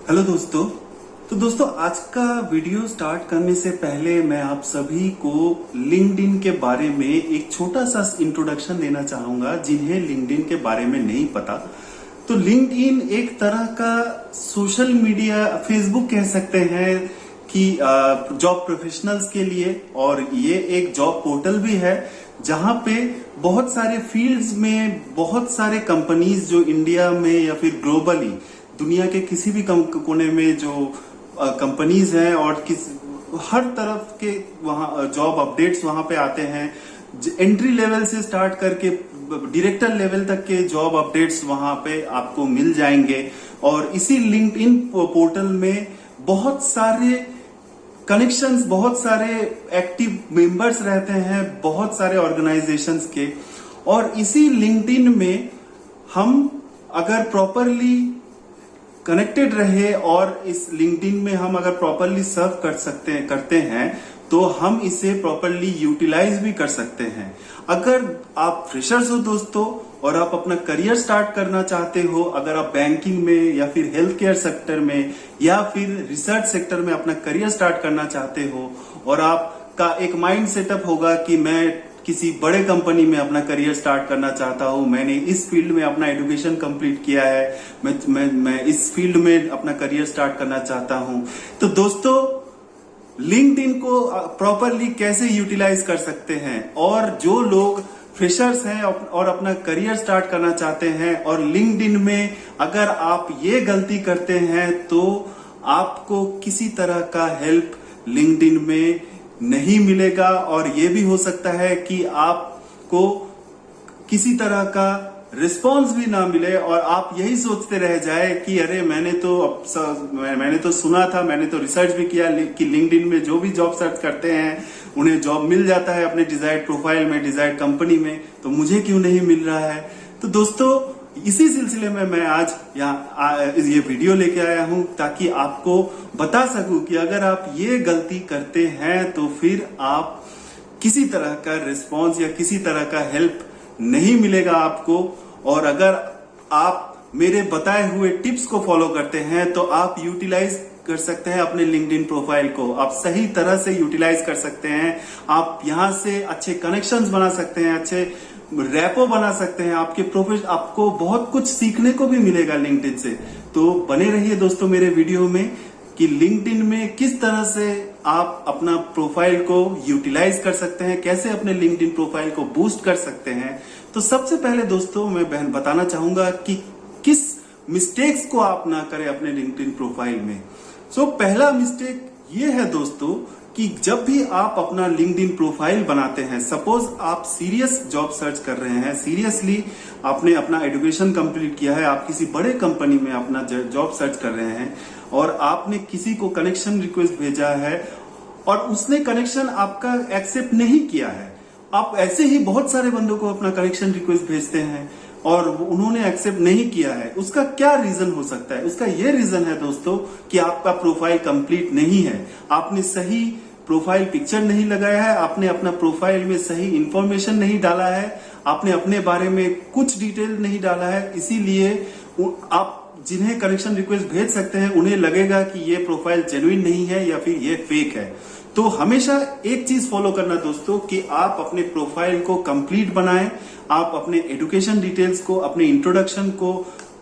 Hello दोस्तों। तो दोस्तों आज का वीडियो स्टार्ट करने से पहले मैं आप सभी को लिंक्डइन के बारे में एक छोटा सा इंट्रोडक्शन देना चाहूंगा जिन्हें लिंक्डइन के बारे में नहीं पता। तो लिंक्डइन एक तरह का सोशल मीडिया, फेसबुक कह सकते हैं कि जॉब प्रोफेशनल्स के लिए, और ये एक जॉब पोर्टल भी है जहां पे बहुत सारे फील्ड्स में बहुत सारे कंपनीज जो इंडिया में या फिर ग्लोबली दुनिया के किसी भी कोने में जो कंपनीज हैं और हर तरफ के वहां जॉब अपडेट्स वहां पे आते हैं। एंट्री लेवल से स्टार्ट करके डायरेक्टर लेवल तक के जॉब अपडेट्स वहां पे आपको मिल जाएंगे। और इसी लिंक्डइन पोर्टल में बहुत सारे कनेक्शंस, बहुत सारे एक्टिव मेंबर्स रहते हैं, बहुत सारे ऑर्गेनाइजेशंस के। और इसी लिंक्डइन में हम अगर प्रॉपरली कनेक्टेड रहे और इस लिंक्डइन में हम अगर प्रॉपरली सर्व करते हैं तो हम इसे प्रॉपरली यूटिलाइज भी कर सकते हैं। अगर आप फ्रेशर्स हो दोस्तों और आप अपना करियर स्टार्ट करना चाहते हो, अगर आप बैंकिंग में या फिर हेल्थ केयर सेक्टर में या फिर रिसर्च सेक्टर में अपना करियर स्टार्ट करना चाहते हो और आपका एक माइंड सेटअप होगा कि मैं किसी बड़े कंपनी में अपना करियर स्टार्ट करना चाहता हूं, मैंने इस फील्ड में अपना एजुकेशन कंप्लीट किया है, मैं इस फील्ड में अपना करियर स्टार्ट करना चाहता हूं। तो दोस्तों लिंक्डइन को प्रॉपरली कैसे यूटिलाइज कर सकते हैं, और जो लोग फ्रेशर्स हैं और अपना करियर स्टार्ट करना चाहते हैं और लिंक्डइन में अगर आप ये गलती करते हैं तो आपको किसी तरह का हेल्प लिंक्डइन में नहीं मिलेगा। और ये भी हो सकता है कि आपको किसी तरह का रिस्पॉन्स भी ना मिले और आप यही सोचते रह जाए कि अरे मैंने तो सुना था, मैंने तो रिसर्च भी किया कि लिंक्डइन में जो भी जॉब सर्च करते हैं उन्हें जॉब मिल जाता है अपने डिजायर्ड प्रोफाइल में, डिजायर्ड कंपनी में, तो मुझे क्यों नहीं मिल रहा है। तो दोस्तों इसी सिलसिले में मैं आज यहाँ ये वीडियो लेके आया हूं ताकि आपको बता सकूं कि अगर आप ये गलती करते हैं तो फिर आप किसी तरह का रिस्पॉन्स या किसी तरह का हेल्प नहीं मिलेगा आपको। और अगर आप मेरे बताए हुए टिप्स को फॉलो करते हैं तो आप यूटिलाइज कर सकते हैं अपने लिंक्डइन प्रोफाइल को, आप सही तरह से यूटिलाइज कर सकते हैं। आप यहां से अच्छे कनेक्शंस बना सकते हैं, अच्छे रैपो बना सकते हैं, आपको बहुत कुछ सीखने को भी मिलेगा लिंक्डइन से। तो बने रहिए दोस्तों मेरे वीडियो में कि लिंक्डइन में किस तरह से आप अपना प्रोफाइल को यूटिलाइज कर सकते हैं, कैसे अपने लिंक्डइन प्रोफाइल को बूस्ट कर सकते हैं। तो सबसे पहले दोस्तों मैं बताना चाहूंगा कि किस मिस्टेक्स को आप ना करें अपने लिंक्डइन प्रोफाइल में। पहला मिस्टेक ये है दोस्तों कि जब भी आप अपना लिंक्डइन प्रोफाइल बनाते हैं, सपोज आप सीरियस जॉब सर्च कर रहे हैं, सीरियसली आपने अपना एजुकेशन कंप्लीट किया है, आप किसी बड़े कंपनी में अपना जॉब सर्च कर रहे हैं और आपने किसी को कनेक्शन रिक्वेस्ट भेजा है और उसने कनेक्शन आपका एक्सेप्ट नहीं किया है। आप ऐसे ही बहुत सारे बंदों को अपना कनेक्शन रिक्वेस्ट भेजते हैं और उन्होंने एक्सेप्ट नहीं किया है। उसका क्या रीजन हो सकता है? उसका ये रीजन है दोस्तों कि आपका प्रोफाइल कंप्लीट नहीं है, आपने सही प्रोफाइल पिक्चर नहीं लगाया है, आपने अपना प्रोफाइल में सही इंफॉर्मेशन नहीं डाला है, आपने अपने बारे में कुछ डिटेल नहीं डाला है। इसीलिए आप जिन्हें कनेक्शन रिक्वेस्ट भेज सकते हैं उन्हें लगेगा कि ये प्रोफाइल जेन्युइन नहीं है या फिर ये फेक है। तो हमेशा एक चीज फॉलो करना दोस्तों कि आप अपने प्रोफाइल को कंप्लीट बनाएं, आप अपने एजुकेशन डिटेल्स को, अपने इंट्रोडक्शन को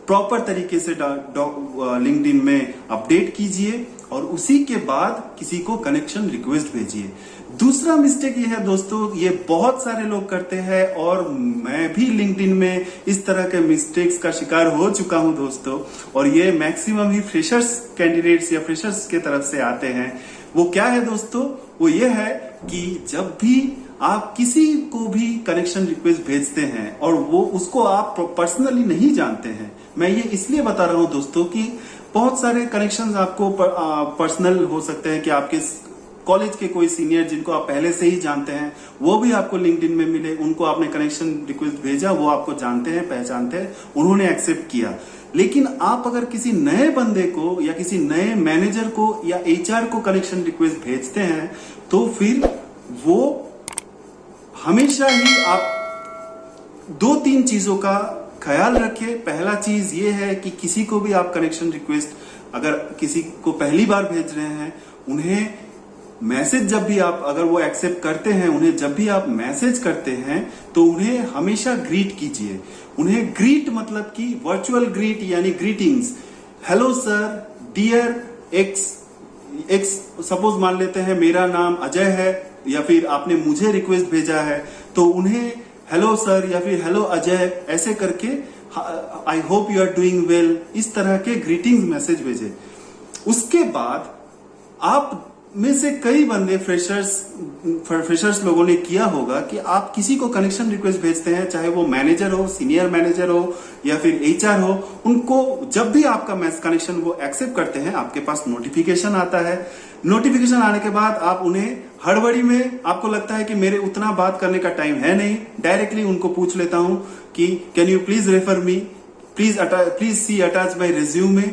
प्रॉपर तरीके से लिंक्डइन में अपडेट कीजिए और उसी के बाद किसी को कनेक्शन रिक्वेस्ट भेजिए। दूसरा मिस्टेक ये है दोस्तों, ये बहुत सारे लोग करते हैं और मैं भी लिंक्डइन में इस तरह के मिस्टेक्स का शिकार हो चुका हूं दोस्तों, और ये मैक्सिमम ही फ्रेशर्स कैंडिडेट्स या फ्रेशर्स के तरफ से आते हैं। वो क्या है दोस्तों? वो ये है कि जब भी आप किसी को भी कनेक्शन रिक्वेस्ट भेजते हैं और वो उसको आप पर्सनली नहीं जानते हैं, मैं ये इसलिए बता रहा हूं दोस्तों कि बहुत सारे कनेक्शंस आपको पर्सनल हो सकते हैं कि आपके कॉलेज के कोई सीनियर जिनको आप पहले से ही जानते हैं वो भी आपको लिंक्डइन में मिले, उनको आपने कनेक्शन रिक्वेस्ट भेजा, वो आपको जानते हैं, पहचानते हैं, उन्होंने एक्सेप्ट किया। लेकिन आप अगर किसी नए बंदे को या किसी नए मैनेजर को या एचआर को कनेक्शन रिक्वेस्ट भेजते हैं तो फिर वो हमेशा ही आप 2-3 चीजों का ख्याल रखिए। पहला चीज ये है कि किसी को भी आप कनेक्शन रिक्वेस्ट अगर किसी को पहली बार भेज रहे हैं, उन्हें मैसेज जब भी आप, अगर वो एक्सेप्ट करते हैं, उन्हें जब भी आप मैसेज करते हैं तो उन्हें हमेशा ग्रीट कीजिए। उन्हें ग्रीट मतलब कि वर्चुअल ग्रीट यानी greetings, hello sir, dear X X, suppose मान लेते हैं मेरा नाम अजय है या फिर आपने मुझे रिक्वेस्ट भेजा है, तो उन्हें हेलो सर या फिर हेलो अजय ऐसे करके I hope you are doing well, इस तरह के ग्रीटिंग्स मैसेज भेजे। उसके बाद आप में से कई बंदे फ्रेशर्स लोगों ने किया होगा कि आप किसी को कनेक्शन रिक्वेस्ट भेजते हैं, चाहे वो मैनेजर हो, सीनियर मैनेजर हो या फिर एचआर हो, उनको जब भी आपका कनेक्शन वो एक्सेप्ट करते हैं, आपके पास नोटिफिकेशन आता है। नोटिफिकेशन आने के बाद आप उन्हें हड़बड़ी में, आपको लगता है कि मेरे उतना बात करने का टाइम है नहीं, डायरेक्टली उनको पूछ लेता हूं कि can you please refer me, please see attach my resume,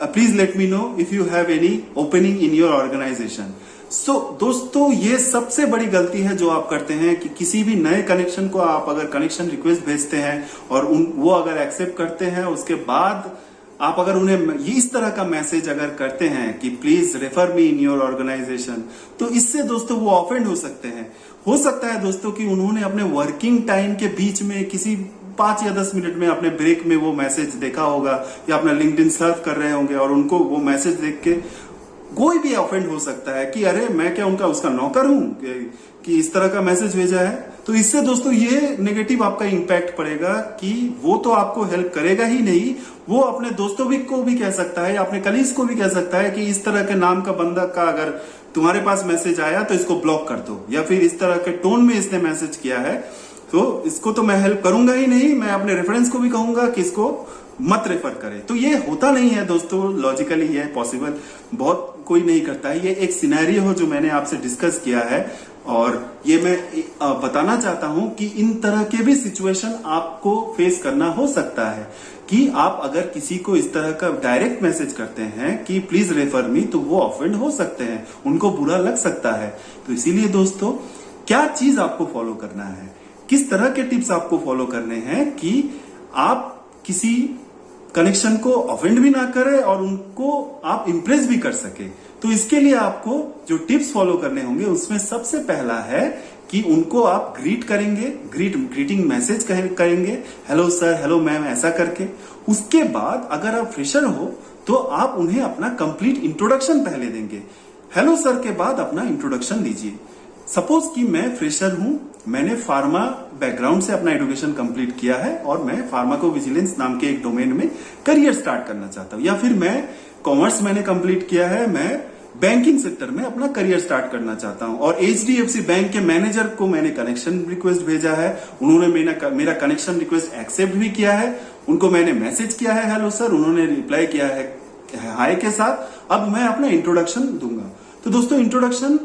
please let me know if you have any opening in your organization. So दोस्तों, ये सबसे बड़ी गलती है जो आप करते हैं कि किसी भी नए कनेक्शन को आप अगर कनेक्शन रिक्वेस्ट भेजते हैं और वो अगर एक्सेप्ट करते हैं, उसके बाद आप अगर उन्हें इस तरह का मैसेज अगर करते हैं कि please refer me in your organisation, तो इससे दोस्तों वो ऑफेंड हो सकते हैं। हो सकता है दोस्तों कि उन्होंने अपने वर्किंग टाइम के बीच में किसी 5 या 10 मिनट में अपने ब्रेक में वो मैसेज देखा होगा या अपना लिंक्डइन सर्फ कर रहे होंगे और उनको वो मैसेज देख के कोई भी ऑफेंड हो सकता है कि अरे मैं क्या उनका उसका नौकर हूं कि इस तरह का मैसेज भेजा है। तो इससे दोस्तों ये नेगेटिव आपका इंपैक्ट पड़ेगा कि वो तो आपको हेल्प करेगा ही नहीं, वो अपने दोस्तों भी को भी कह सकता है या अपने कलीग्स को भी कह सकता है कि इस तरह के नाम का बंदा का अगर तुम्हारे पास मैसेज आया तो इसको ब्लॉक कर दो, या फिर इस तरह के टोन में इसने मैसेज किया है तो इसको तो मैं हेल्प करूंगा ही नहीं, मैं अपने रेफरेंस को भी कहूंगा कि इसको मत रेफर करे। तो ये होता नहीं है दोस्तों, लॉजिकली ये पॉसिबल बहुत कोई नहीं करता है। ये एक सिनेरियो हो जो मैंने आपसे डिस्कस किया है और ये मैं बताना चाहता हूं कि इन तरह के भी सिचुएशन आपको फेस करना हो सकता है कि आप अगर किसी को इस तरह का डायरेक्ट मैसेज करते हैं कि प्लीज रेफर मी, तो वो ऑफेंड हो सकते हैं, उनको बुरा लग सकता है। तो इसीलिए दोस्तों, क्या चीज आपको फॉलो करना है, किस तरह के टिप्स आपको फॉलो करने हैं कि आप किसी कनेक्शन को ऑफेंड भी ना करें और उनको आप इंप्रेस भी कर सके। तो इसके लिए आपको जो टिप्स फॉलो करने होंगे उसमें सबसे पहला है कि उनको आप ग्रीट करेंगे, ग्रीटिंग मैसेज करेंगे, हेलो सर, हेलो मैम, ऐसा करके। उसके बाद अगर आप फ्रेशर हो तो आप उन्हें अपना कंप्लीट इंट्रोडक्शन पहले देंगे। हेलो सर के बाद अपना इंट्रोडक्शन दीजिए। सपोज कि मैं फ्रेशर हूं, मैंने फार्मा बैकग्राउंड से अपना एजुकेशन कंप्लीट किया है और मैं फार्माकोविजिलेंस नाम के एक डोमेन में करियर स्टार्ट करना चाहता हूं, या फिर मैं कॉमर्स मैंने कंप्लीट किया है, मैं बैंकिंग सेक्टर में अपना करियर स्टार्ट करना चाहता हूं और एचडीएफसी बैंक के मैनेजर को मैंने कनेक्शन रिक्वेस्ट भेजा है, उन्होंने मेरा कनेक्शन रिक्वेस्ट एक्सेप्ट भी किया है, उनको मैंने मैसेज किया है हेलो सर, उन्होंने रिप्लाई किया है हाय के साथ। अब मैं अपना इंट्रोडक्शन दूंगा। तो दोस्तों, इंट्रोडक्शन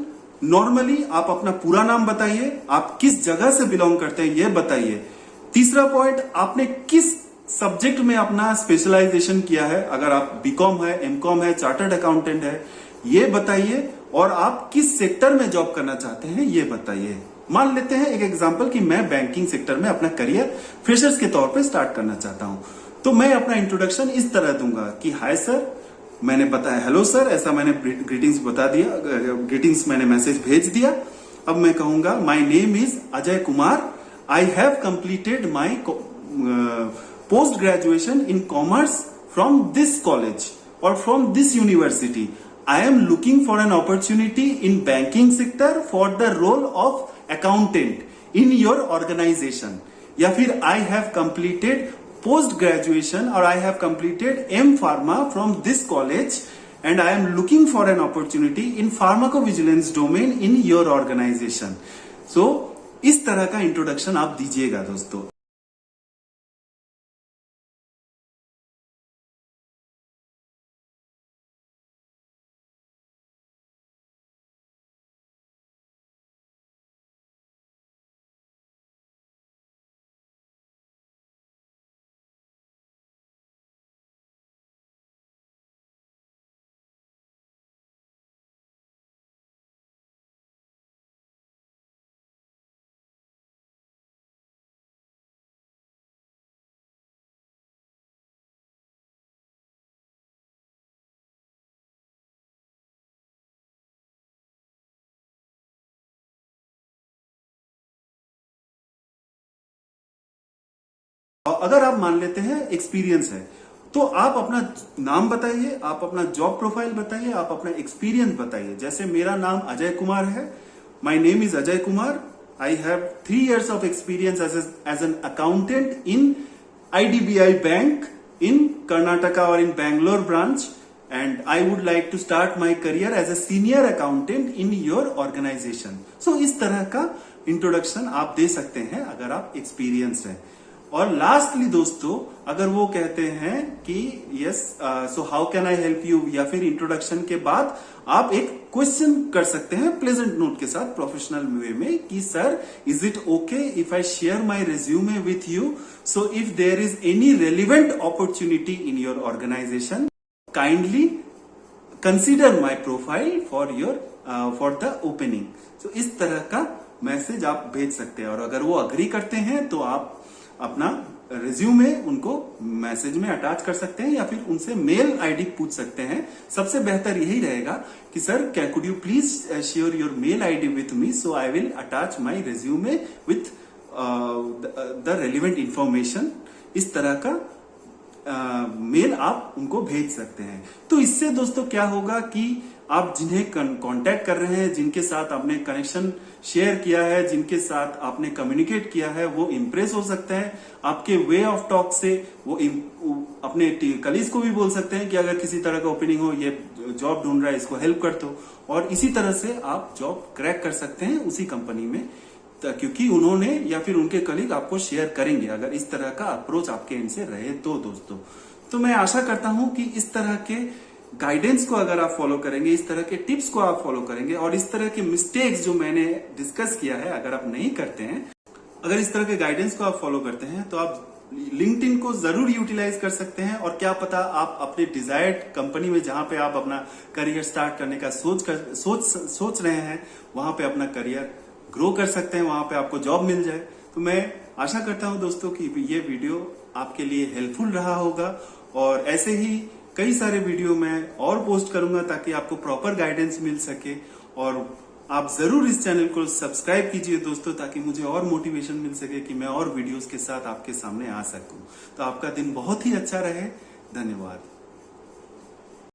नॉर्मली आप अपना पूरा नाम बताइए, आप किस जगह से बिलोंग करते हैं ये बताइए। तीसरा पॉइंट, आपने किस सब्जेक्ट में अपना स्पेशलाइजेशन किया है, अगर आप बीकॉम है, एमकॉम है, चार्टर्ड अकाउंटेंट है, ये बताइए। और आप किस सेक्टर में जॉब करना चाहते हैं ये बताइए। मान लेते हैं एक एग्जांपल कि मैं बैंकिंग सेक्टर में अपना करियर फ्रेशर्स के तौर पे स्टार्ट करना चाहता हूं, तो मैं अपना इंट्रोडक्शन इस तरह दूंगा कि हाय सर, मैंने बताया हेलो सर, ऐसा मैंने ग्रीटिंग्स बता दिया, ग्रीटिंग्स मैंने मैसेज भेज दिया। अब मैं कहूंगा my name is Ajay Kumar, I have completed my post graduation in commerce from this college और from this university. I am looking for an opportunity in banking sector for the role of accountant in your organization, या फिर I have completed post graduation or I have completed M Pharma from this college and I am looking for an opportunity in pharmacovigilance domain in your organization. So इस तरह का introduction आप दीजिएगा दोस्तों। और अगर आप मान लेते हैं एक्सपीरियंस है, तो आप अपना नाम बताइए, आप अपना जॉब प्रोफाइल बताइए, आप अपना एक्सपीरियंस बताइए। जैसे मेरा नाम अजय कुमार है, my name is Ajay Kumar, I have 3 years of experience as an accountant in IDBI Bank in Karnataka or in Bangalore branch, and I would like to start my career as a senior accountant in your organization. So इस तरह का introduction आप दे सकते हैं अगर आप experience हैं। और लास्टली दोस्तों, अगर वो कहते हैं कि yes so how can I help you, या फिर इंट्रोडक्शन के बाद आप एक क्वेश्चन कर सकते हैं प्लेजेंट नोट के साथ प्रोफेशनल वे में कि sir is it okay if I share my resume with you, so if there is any relevant opportunity in your organisation kindly consider my profile for the opening. तो इस तरह का message आप भेज सकते हैं, और अगर वो अग्री करते हैं तो आप अपना रिज्यूमे उनको मैसेज में अटैच कर सकते हैं, या फिर उनसे मेल आईडी पूछ सकते हैं। सबसे बेहतर यही रहेगा कि sir could you please share your mail ID with me, so I will attach my resume with the relevant information. इस तरह का मेल आप उनको भेज सकते हैं। तो इससे दोस्तों क्या होगा कि आप जिन्हें कांटेक्ट कर रहे हैं, जिनके साथ आपने कनेक्शन शेयर किया है, जिनके साथ आपने कम्युनिकेट किया है, वो इम्प्रेस हो सकते हैं आपके वे ऑफ टॉक से। वो अपने कलीग को भी बोल सकते हैं कि अगर किसी तरह का ओपनिंग हो, ये जॉब ढूंढ रहा है, इसको हेल्प कर दो, और इसी तरह से आप जॉब क्रैक कर सकते हैं उसी कंपनी में, क्योंकि उन्होंने या फिर उनके कलीग आपको शेयर करेंगे अगर इस तरह का अप्रोच आपके एंड से रहे तो दोस्तों। तो मैं आशा करता हूं कि इस तरह के गाइडेंस को अगर आप फॉलो करेंगे, इस तरह के टिप्स को आप फॉलो करेंगे, और इस तरह के मिस्टेक्स जो मैंने डिस्कस किया है अगर आप नहीं करते हैं, अगर इस तरह के गाइडेंस को आप फॉलो करते हैं, तो आप लिंक्डइन को जरूर यूटिलाइज कर सकते हैं। और क्या पता आप अपने डिजायर्ड कंपनी में, जहां पे आप अपना करियर स्टार्ट करने का सोच रहे हैं, वहां पे अपना करियर ग्रो कर सकते हैं, वहां पे आपको जॉब मिल जाए। तो मैं आशा करता हूं दोस्तों कि ये वीडियो आपके लिए हेल्पफुल रहा होगा, और ऐसे ही कई सारे वीडियो मैं और पोस्ट करूंगा ताकि आपको प्रॉपर गाइडेंस मिल सके। और आप जरूर इस चैनल को सब्सक्राइब कीजिए दोस्तों, ताकि मुझे और मोटिवेशन मिल सके कि मैं और वीडियोस के साथ आपके सामने आ सकूं। तो आपका दिन बहुत ही अच्छा रहे। धन्यवाद।